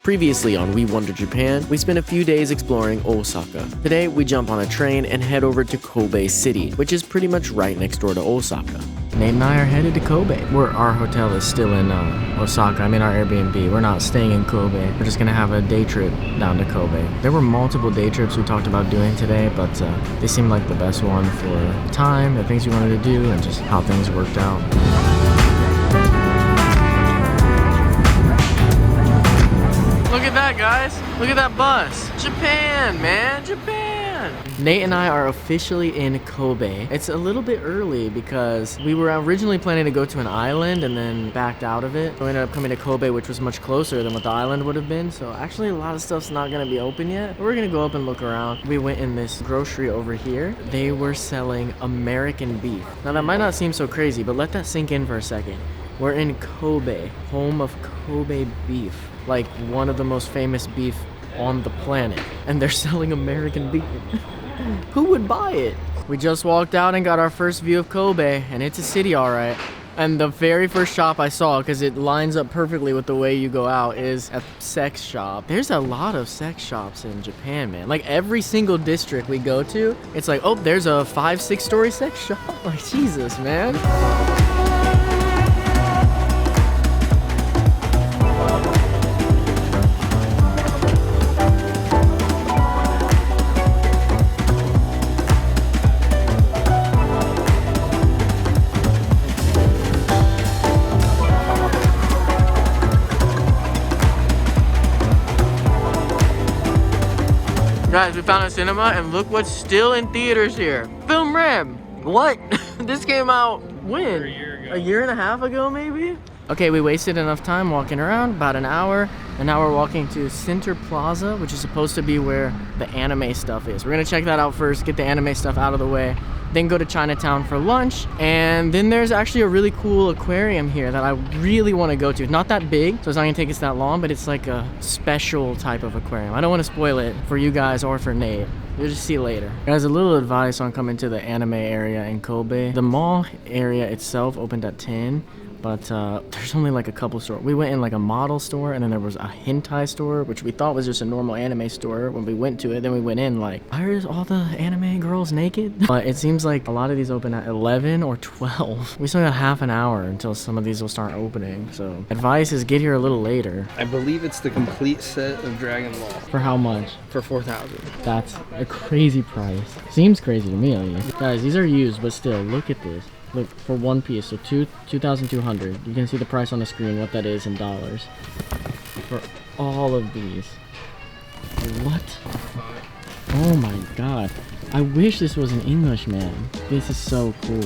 Previously on We Wonder Japan, we spent a few days exploring Osaka. Today, we jump on a train and head over to Kobe City, which is pretty much right next door to Osaka. Nate and I are headed to Kobe, where our hotel is still in Osaka. I'm in our Airbnb. We're not staying in Kobe. We're just gonna have a day trip down to Kobe. There were multiple day trips we talked about doing today, but they seemed like the best one for time, the things we wanted to do, and just how things worked out. Look at that, guys. Look at that bus. Japan, man, Japan. Nate and I are officially in Kobe. It's a little bit early because we were originally planning to go to an island and then backed out of it. We ended up coming to Kobe, which was much closer than what the island would have been. So actually a lot of stuff's not gonna be open yet. But we're gonna go up and look around. We went in this grocery over here. They were selling American beef. Now that might not seem so crazy, but let that sink in for a second. We're in Kobe, home of Kobe beef. Like one of the most famous beef on the planet, and they're selling American beef. Who would buy it? We just walked out and got our first view of Kobe, and it's a city, all right. And the very first shop I saw, because it lines up perfectly with the way you go out, is a sex shop. There's a lot of sex shops in Japan, man. Like every single district we go to, it's like, oh, there's a 5-6 story sex shop. Like Jesus, man. Guys, we found a cinema and look what's still in theaters here. Film Ram. What? This came out when? A year and a half ago, maybe? Okay, we wasted enough time walking around, about an hour, and now we're walking to Center Plaza, which is supposed to be where the anime stuff is. We're gonna check that out first, get the anime stuff out of the way, then go to Chinatown for lunch, and then there's actually a really cool aquarium here that I really want to go to. It's not that big, so it's not gonna take us that long, but it's like a special type of aquarium. I don't want to spoil it for you guys or for Nate. You'll just see later. Guys, a little advice on coming to the anime area in Kobe. The mall area itself opened at 10. But there's only like a couple stores. We went in like a model store, and then there was a hentai store, which we thought was just a normal anime store when we went to it. Then we went in like, why are all the anime girls naked? But it seems like a lot of these open at 11 or 12. We still got half an hour until some of these will start opening. So advice is get here a little later. I believe it's the complete set of Dragon Ball. For how much? For 4,000. That's a crazy price. Seems crazy to me at least. Guys, these are used, but still, look at this. Look, for one piece, so 2,200. You can see the price on the screen, what that is in dollars. For all of these. What? Oh my god. I wish this was in English, man. This is so cool.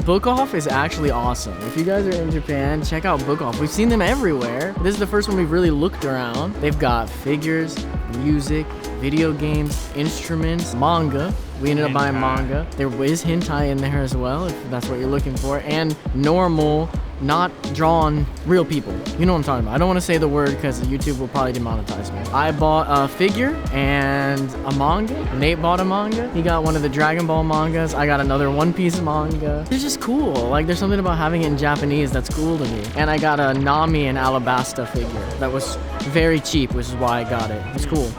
Bookoff is actually awesome. If you guys are in Japan, check out Bookoff. We've seen them everywhere. This is the first one we've really looked around. They've got figures, music, video games, instruments, manga. We ended up buying manga. There is hentai in there as well, if that's what you're looking for. And normal, not drawn, real people. You know what I'm talking about. I don't want to say the word because YouTube will probably demonetize me. I bought a figure and a manga. Nate bought a manga. He got one of the Dragon Ball mangas. I got another One Piece manga. It's just cool. Like, there's something about having it in Japanese that's cool to me. And I got a Nami and Alabasta figure that was very cheap, which is why I got it. It's cool.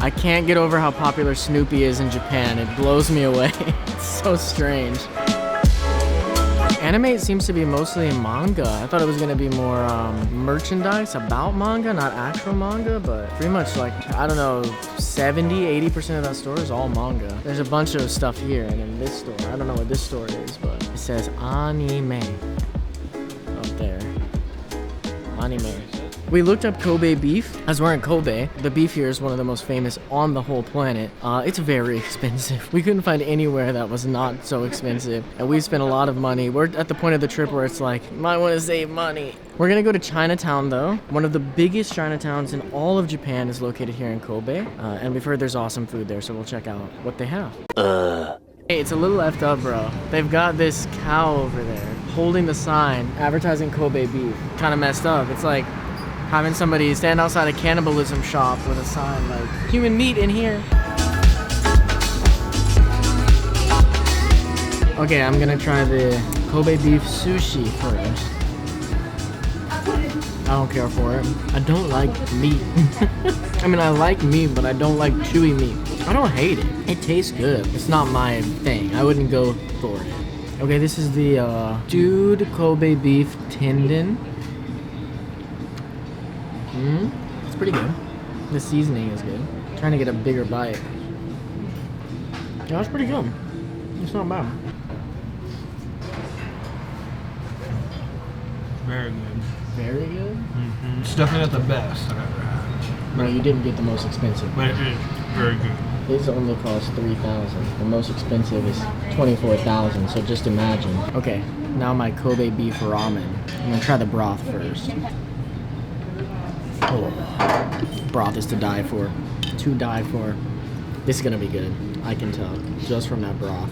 I can't get over how popular Snoopy is in Japan. It blows me away. It's so strange. Anime seems to be mostly manga. I thought it was gonna be more merchandise about manga, not actual manga, but pretty much like, I don't know, 70-80% of that store is all manga. There's a bunch of stuff here, and in this store, I don't know what this store is, but it says anime up there. Anime. We looked up Kobe beef. As we're in Kobe, the beef here is one of the most famous on the whole planet. It's very expensive. We couldn't find anywhere that was not so expensive, and we spent a lot of money. We're at the point of the trip where it's like, might want to save money. We're gonna go to Chinatown though. One of the biggest Chinatowns in all of Japan is located here in Kobe, and we've heard there's awesome food there, so we'll check out what they have. Hey, it's a little effed up, bro. They've got this cow over there holding the sign advertising Kobe beef. Kind of messed up. It's like having somebody stand outside a cannibalism shop with a sign like, human meat in here. Okay, I'm gonna try the Kobe beef sushi first. I don't care for it. I don't like meat. I mean, I like meat, but I don't like chewy meat. I don't hate it. It tastes good. It's not my thing. I wouldn't go for it. Okay, this is the stewed Kobe beef tendon. It's pretty good. The seasoning is good. I'm trying to get a bigger bite. Yeah, that's pretty good. It's not bad. Very good. Very good? It's definitely not the best I've ever had. No, you didn't get the most expensive. But it is very good. This only costs $3,000. The most expensive is $24,000. So just imagine. Okay, now my Kobe beef ramen. I'm gonna try the broth first. Oh, broth is to die for. To die for. This is gonna be good. I can tell just from that broth.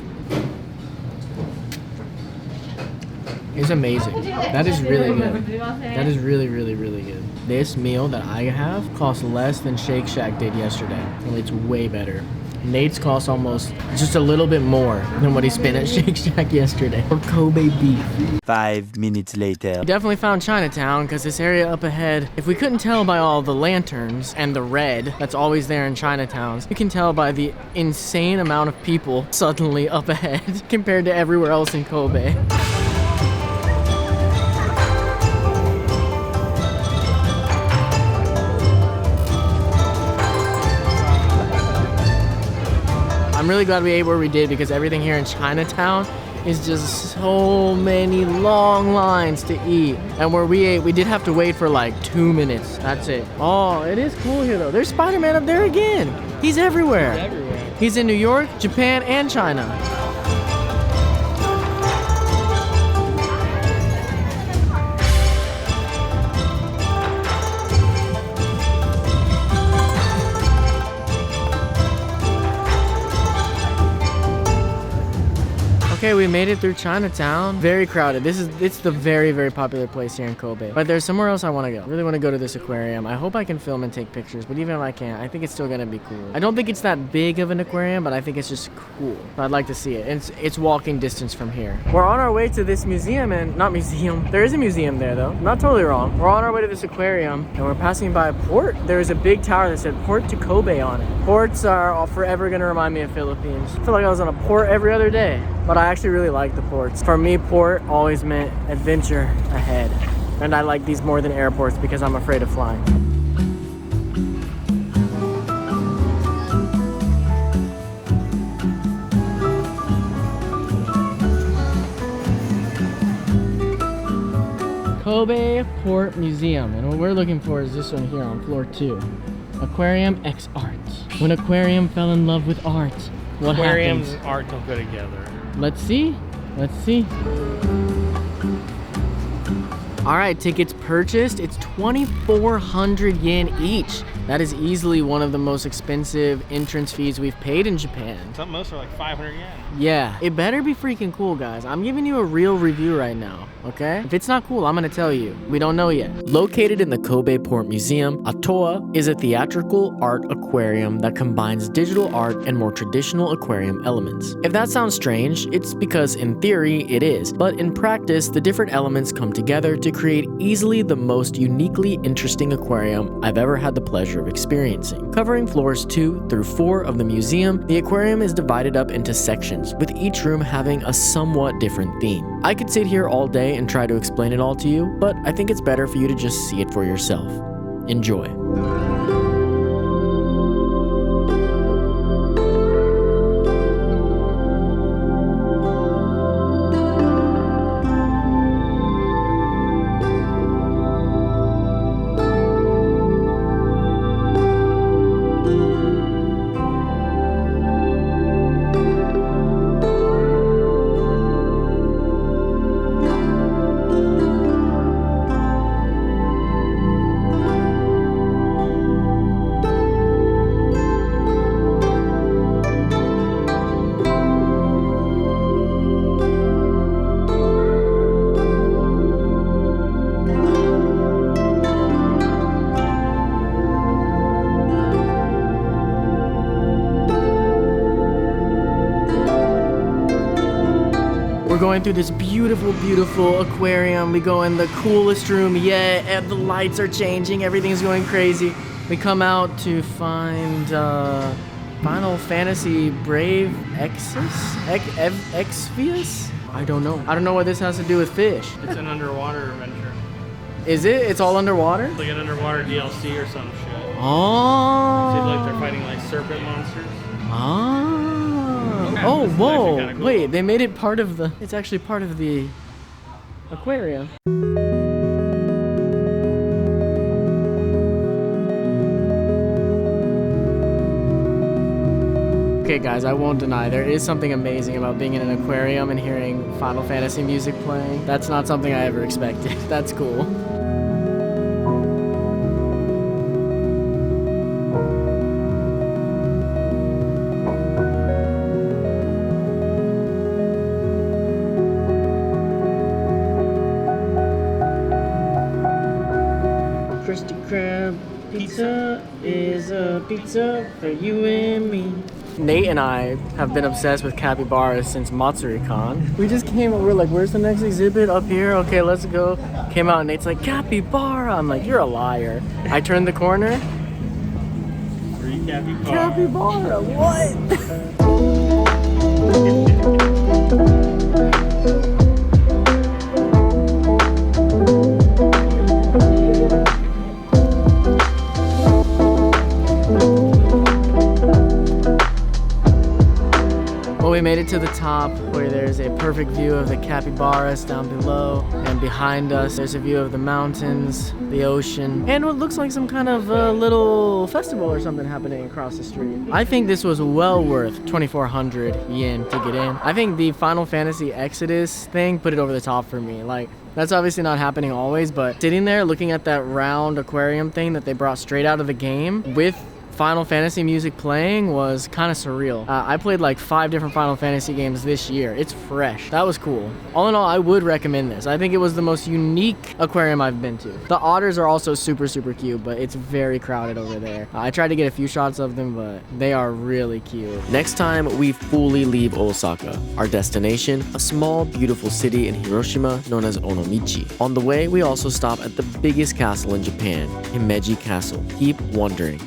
It's amazing. That is really good. That is really, really, really good. This meal that I have costs less than Shake Shack did yesterday. Well, it's way better. Nate's costs almost just a little bit more than what he spent at Shake Shack yesterday. For Kobe beef. 5 minutes later. We definitely found Chinatown because this area up ahead, if we couldn't tell by all the lanterns and the red that's always there in Chinatowns, you can tell by the insane amount of people suddenly up ahead compared to everywhere else in Kobe. I'm really glad we ate where we did because everything here in Chinatown is just so many long lines to eat. And where we ate, we did have to wait for like 2 minutes. That's it. Oh, it is cool here though. There's Spider-Man up there again. He's everywhere. He's everywhere. He's in New York, Japan, and China. Okay, we made it through Chinatown. Very crowded. It's the very, very popular place here in Kobe. But there's somewhere else I want to go. I really want to go to this aquarium. I hope I can film and take pictures, but even if I can't, I think it's still gonna be cool. I don't think it's that big of an aquarium, but I think it's just cool. I'd like to see it. It's walking distance from here. We're on our way to this museum, and not museum. There is a museum there though. I'm not totally wrong. We're on our way to this aquarium, and we're passing by a port. There is a big tower that said Port to Kobe on it. Ports are forever gonna remind me of Philippines. I feel like I was on a port every other day. But I actually really like the ports. For me, port always meant adventure ahead. And I like these more than airports because I'm afraid of flying. Kobe Port Museum. And what we're looking for is this one here on floor 2. Aquarium X Art. When aquarium fell in love with art, what Aquariums happens? and art don't go together. Let's see. Let's see. All right, tickets purchased. It's 2,400 yen each. That is easily one of the most expensive entrance fees we've paid in Japan. Some most are like 500 yen. Yeah, it better be freaking cool, guys. I'm giving you a real review right now, okay? If it's not cool, I'm gonna tell you. We don't know yet. Located in the Kobe Port Museum, Atoa is a theatrical art aquarium that combines digital art and more traditional aquarium elements. If that sounds strange, it's because in theory it is, but in practice, the different elements come together to create easily the most uniquely interesting aquarium I've ever had the pleasure of experiencing. Covering floors 2 through 4 of the museum, the aquarium is divided up into sections, with each room having a somewhat different theme. I could sit here all day and try to explain it all to you, but I think it's better for you to just see it for yourself. Enjoy. going through this beautiful, beautiful aquarium. We go in the coolest room yet, and the lights are changing, everything's going crazy. We come out to find Final Fantasy Brave Exvius? I don't know. I don't know what this has to do with fish. It's an underwater adventure. Is it? It's all underwater? It's like an underwater DLC or some shit. Oh. Seems like they're fighting like serpent monsters. Ah. Yeah, Oh, this is whoa. actually kinda cool. Wait, they made it part of the... It's actually part of the aquarium. Okay guys, I won't deny, there is something amazing about being in an aquarium and hearing Final Fantasy music playing. That's not something I ever expected. That's cool. Krusty Krab pizza is a pizza for you and me. Nate and I have been obsessed with capybaras since Matsuri-con. We just came and we're like, where's the next exhibit? Up here? Okay, let's go. Came out and Nate's like, capybara. I'm like, you're a liar. I turned the corner. Free capybara. Capybara, what? Well, we made it to the top where there's a perfect view of the capybaras down below, and behind us there's a view of the mountains, the ocean, and what looks like some kind of little festival or something happening across the street. I think this was well worth 2,400 yen to get in. I think the Final Fantasy Exodus thing put it over the top for me. Like, that's obviously not happening always, but sitting there looking at that round aquarium thing that they brought straight out of the game with Final Fantasy music playing was kind of surreal. I played like 5 different Final Fantasy games this year. It's fresh. That was cool. All in all, I would recommend this. I think it was the most unique aquarium I've been to. The otters are also super, super cute, but it's very crowded over there. I tried to get a few shots of them, but they are really cute. Next time, we fully leave Osaka. Our destination, a small, beautiful city in Hiroshima known as Onomichi. On the way, we also stop at the biggest castle in Japan, Himeji Castle. Keep wondering,